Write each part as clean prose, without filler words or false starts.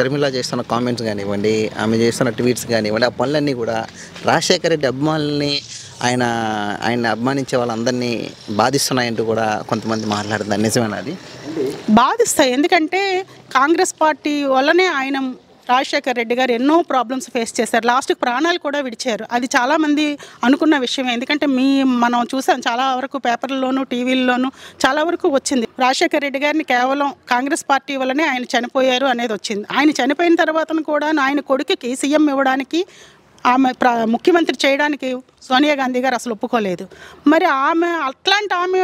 షర్మిల చేస్తున్న కామెంట్స్ కానివ్వండి, ఆమె చేస్తున్న ట్వీట్స్ కానివ్వండి, ఆ పనులన్నీ కూడా రాజశేఖర రెడ్డి అభిమానుల్ని ఆయన అభిమానించే వాళ్ళందరినీ బాధిస్తున్నాయంటూ కూడా కొంతమంది మాట్లాడుతున్నారు. నిజమేనా అది? బాధిస్తాయి. ఎందుకంటే కాంగ్రెస్ పార్టీ వల్లనే ఆయన రాజశేఖర్ రెడ్డి గారు ఎన్నో ప్రాబ్లమ్స్ ఫేస్ చేశారు. లాస్ట్కి ప్రాణాలు కూడా విడిచారు. అది చాలామంది అనుకున్న విషయమే. ఎందుకంటే మనం చూసాం చాలా వరకు పేపర్లలోనూ టీవీల్లోనూ చాలా వరకు వచ్చింది. రాజశేఖర్ రెడ్డి గారిని కేవలం కాంగ్రెస్ పార్టీ వల్లనే ఆయన చనిపోయారు అనేది వచ్చింది. ఆయన చనిపోయిన తర్వాత కూడా ఆయన కొడుకుకి సీఎం ఇవ్వడానికి, ఆమె ముఖ్యమంత్రి చేయడానికి సోనియా గాంధీ గారు అసలు ఒప్పుకోలేదు. మరి అట్లాంటి ఆమె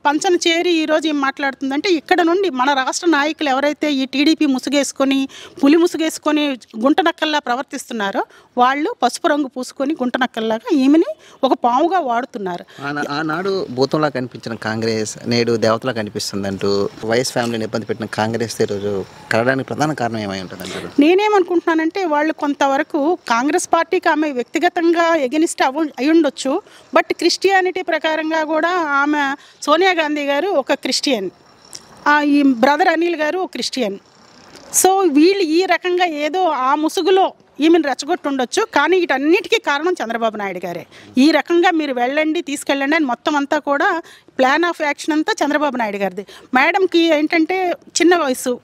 పంచన చేరి ఈరోజు ఏం మాట్లాడుతుందంటే, ఇక్కడ నుండి మన రాష్ట్ర నాయకులు ఎవరైతే ఈ టీడీపీ ముసుగేసుకొని పులి ముసుగేసుకొని గుంటనక్కల్లా ప్రవర్తిస్తున్నారో వాళ్ళు పసుపు రంగు పూసుకొని గుంటనక్కల్లాగా ఈమెని ఒక పాముగా వాడుతున్నారు. ఆనాడు భూతంలా కనిపించిన కాంగ్రెస్ నేడు దేవతలా కనిపిస్తుందంటూ వైఎస్ ఫ్యామిలీని ఇబ్బంది పెట్టిన కాంగ్రెస్ ఈరోజు కలడానికి ప్రధాన కారణం ఏమై ఉంటుంది అంటారు? నేనేమనుకుంటున్నానంటే, వాళ్ళు కొంతవరకు కాంగ్రెస్ పార్టీకి ఆమె వ్యక్తిగతంగా ఎగనిస్ట్ అయి ఉండొచ్చు. బట్ క్రిస్టియానిటీ ప్రకారంగా కూడా ఆమె సోనియా గాంధీ గారు ఒక క్రిస్టియన్, ఈ బ్రదర్ అనిల్ గారు ఒక క్రిస్టియన్. సో వీళ్ళు ఈ రకంగా ఏదో ఆ ముసుగులో ఈమెను రెచ్చగొట్టి ఉండొచ్చు. కానీ వీటన్నిటికీ కారణం చంద్రబాబు నాయుడు గారే. ఈ రకంగా మీరు వెళ్ళండి, తీసుకెళ్ళండి అని మొత్తం అంతా కూడా ప్లాన్ ఆఫ్ యాక్షన్ అంతా చంద్రబాబు నాయుడు గారిది. మేడంకి ఏంటంటే చిన్న వయసు,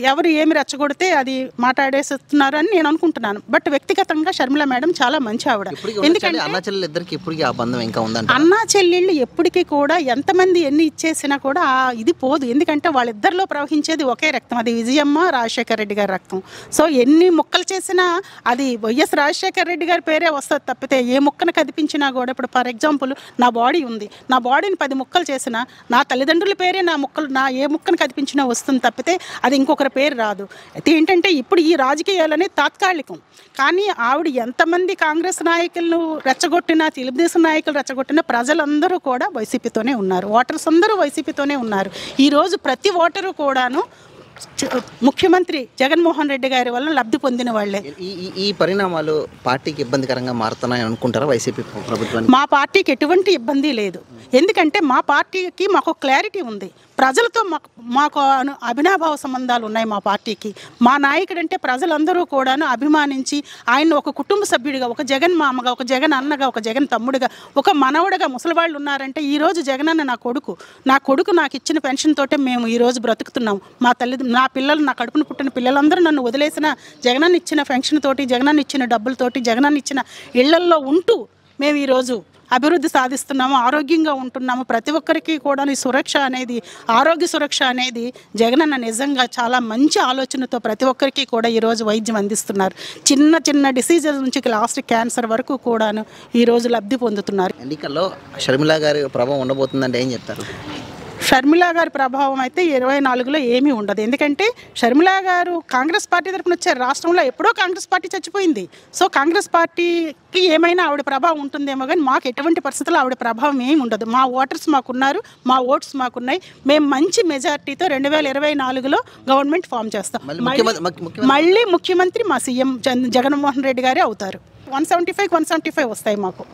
ఎవరు ఏమి రెచ్చగొడితే అది మాట్లాడేస్తున్నారు అని నేను అనుకుంటున్నాను. బట్ వ్యక్తిగతంగా షర్మిల మేడం చాలా మంచి ఆవిడ. ఎందుకంటే అన్నా చెల్లెళ్ళు ఎప్పటికీ కూడా ఎంతమంది ఎన్ని ఇచ్చేసినా కూడా ఇది పోదు. ఎందుకంటే వాళ్ళిద్దరిలో ప్రవహించేది ఒకే రక్తం, అది విజయమ్మ రాజశేఖర రెడ్డి గారి రక్తం. సో ఎన్ని ముక్కలు చేసినా అది వైఎస్ రాజశేఖర రెడ్డి గారి పేరే వస్తుంది తప్పితే ఏ ముక్కను కదిపించినా కూడా, ఇప్పుడు ఫర్ ఎగ్జాంపుల్ నా బాడీ ఉంది, నా బాడీని 10 ముక్కలు చేసినా నా తల్లిదండ్రుల పేరే నా ఏ ముక్కను కదిపించినా వస్తుంది తప్పితే అది ఇంకొకరి పేరు రాదు. అయితే ఏంటంటే ఇప్పుడు ఈ రాజకీయాలు అనేది తాత్కాలికం. కానీ ఆవిడ ఎంతమంది కాంగ్రెస్ నాయకులను రెచ్చగొట్టినా, తెలుగుదేశం నాయకులు రెచ్చగొట్టినా ప్రజలందరూ కూడా వైసీపీతోనే ఉన్నారు. ఓటర్స్ అందరూ వైసీపీతోనే ఉన్నారు. ఈరోజు ప్రతి ఓటరు కూడాను ముఖ్యమంత్రి జగన్మోహన్ రెడ్డి గారి వల్ల లబ్ధి పొందిన వాళ్ళే. ఈ పరిణామాలు పార్టీకి ఇబ్బందికరంగా మారుతున్నాయని అనుకుంటారా వైసీపీ ప్రభుత్వానికి? మా పార్టీకి ఎటువంటి ఇబ్బంది లేదు. ఎందుకంటే మా పార్టీకి మాకు క్లారిటీ ఉంది. ప్రజలతో మాకు అభినాభావ సంబంధాలు ఉన్నాయి. మా పార్టీకి మా నాయకుడు అంటే ప్రజలందరూ కూడాను అభిమానించి ఆయన ఒక కుటుంబ సభ్యుడిగా, ఒక జగన్ మామగా, ఒక జగన్ అన్నగా, ఒక జగన్ తమ్ముడిగా, ఒక మనవడిగా ముసలివాళ్ళు ఉన్నారంటే ఈరోజు జగన్ అన్న నా కొడుకు నాకు ఇచ్చిన పెన్షన్ తోటే మేము ఈరోజు బ్రతుకుతున్నాం. నా పిల్లలు, నా కడుపును పుట్టిన పిల్లలందరూ నన్ను వదిలేసిన జగనన్న ఇచ్చిన పెన్షన్ తోటి, జగనన్న ఇచ్చిన డబ్బులతోటి, జగనన్న ఇచ్చిన ఇళ్లల్లో ఉంటూ మేము ఈరోజు అభివృద్ధి సాధిస్తున్నాము, ఆరోగ్యంగా ఉంటున్నాము. ప్రతి ఒక్కరికి కూడా ఈ సురక్ష అనేది, ఆరోగ్య సురక్ష అనేది జగనన్న నిజంగా చాలా మంచి ఆలోచనతో ప్రతి ఒక్కరికి కూడా ఈరోజు వైద్యం అందిస్తున్నారు. చిన్న చిన్న డిసీజెస్ నుంచి లాస్ట్ క్యాన్సర్ వరకు కూడాను ఈరోజు లబ్ధి పొందుతున్నారు. ఎన్నికల్లో షర్మిల గారి ప్రభావం ఉండబోతుందంటే ఏం చెప్తారు? షర్మిల గారి ప్రభావం అయితే 24లో ఏమీ ఉండదు. ఎందుకంటే షర్మిల గారు కాంగ్రెస్ పార్టీ తరఫున వచ్చారు. రాష్ట్రంలో ఎప్పుడో కాంగ్రెస్ పార్టీ చచ్చిపోయింది. సో కాంగ్రెస్ పార్టీకి ఏమైనా ఆవిడ ప్రభావం ఉంటుందేమో కానీ మాకు ఎటువంటి పరిస్థితుల్లో ఆవిడ ప్రభావం ఏమి ఉండదు. మా ఓటర్స్ మాకున్నారు, మా ఓట్స్ మాకున్నాయి. మేము మంచి మెజార్టీతో 2024లో గవర్నమెంట్ ఫామ్ చేస్తాం. మళ్ళీ ముఖ్యమంత్రి మా సీఎం జగన్మోహన్ రెడ్డి గారే అవుతారు. 175 వస్తాయి మాకు.